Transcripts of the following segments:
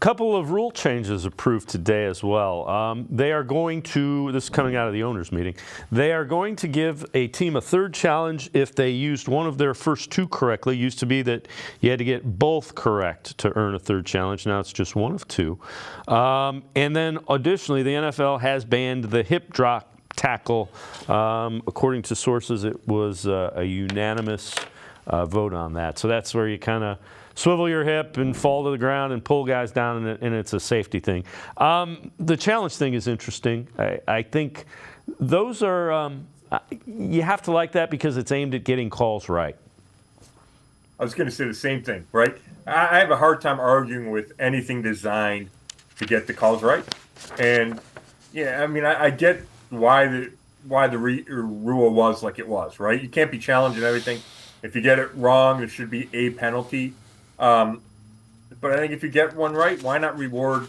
Couple of rule changes approved today as well. They are going to, this is coming out of the owners' meeting, they are going to give a team a third challenge if they used one of their first two correctly. Used to be that you had to get both correct to earn a third challenge. Now it's just one of two. And then additionally, the NFL has banned the hip drop tackle. According to sources, it was a unanimous vote on that. So that's where you kind of swivel your hip and fall to the ground and pull guys down, and it's a safety thing. The challenge thing is interesting. I think those are, you have to like that because it's aimed at getting calls right. I was going to say the same thing, right? I have a hard time arguing with anything designed to get the calls right. And, yeah, I mean, I get why the rule was like it was, right? You can't be challenging everything. If you get it wrong, there should be a penalty. But I think if you get one right, why not reward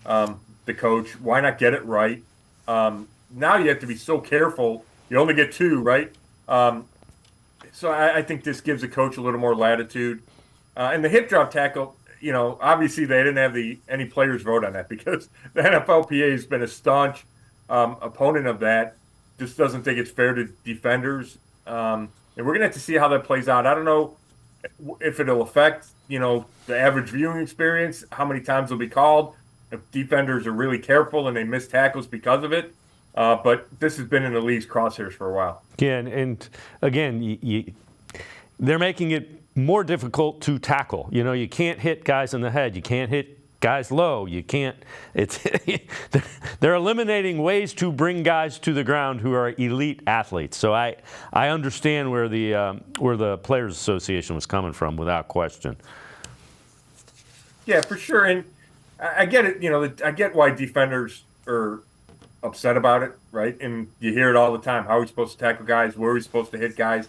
the coach? Why not get it right? Now you have to be so careful. You only get two, right? So I think this gives the coach a little more latitude. And the hip drop tackle, you know, obviously they didn't have any players vote on that because the NFLPA has been a staunch opponent of that. Just doesn't think it's fair to defenders. And we're going to have to see how that plays out. I don't know if it'll affect, you know, the average viewing experience, how many times it'll be called, if defenders are really careful and they miss tackles because of it. But this has been in the league's crosshairs for a while. Yeah, and again, they're making it more difficult to tackle. You know, you can't hit guys in the head. You can't hit guys low. You can't. It's they're eliminating ways to bring guys to the ground who are elite athletes. So I understand where the Players Association was coming from, without question. Yeah, for sure, and I get it. You know, I get why defenders are upset about it, right? And you hear it all the time. How are we supposed to tackle guys? Where are we supposed to hit guys?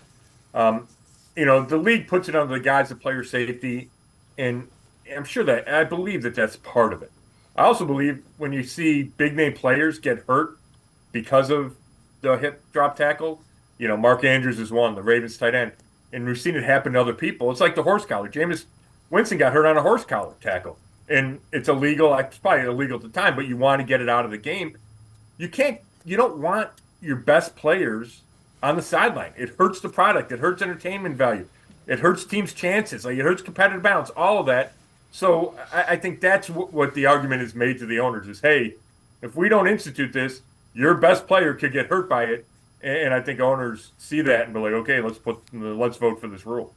You know, the league puts it under the guise of player safety, and I believe that that's part of it. I also believe when you see big name players get hurt because of the hip drop tackle, you know, Mark Andrews is one, the Ravens tight end, and we've seen it happen to other people. It's like the horse collar. Jameis Winston got hurt on a horse collar tackle, and it's illegal. It's probably illegal at the time, but you want to get it out of the game. You don't want your best players on the sideline. It hurts the product. It hurts entertainment value. It hurts teams' chances. Like, it hurts competitive balance, all of that. So I think that's what the argument is made to the owners is, hey, if we don't institute this, your best player could get hurt by it. And I think owners see that and be like, okay, let's vote for this rule.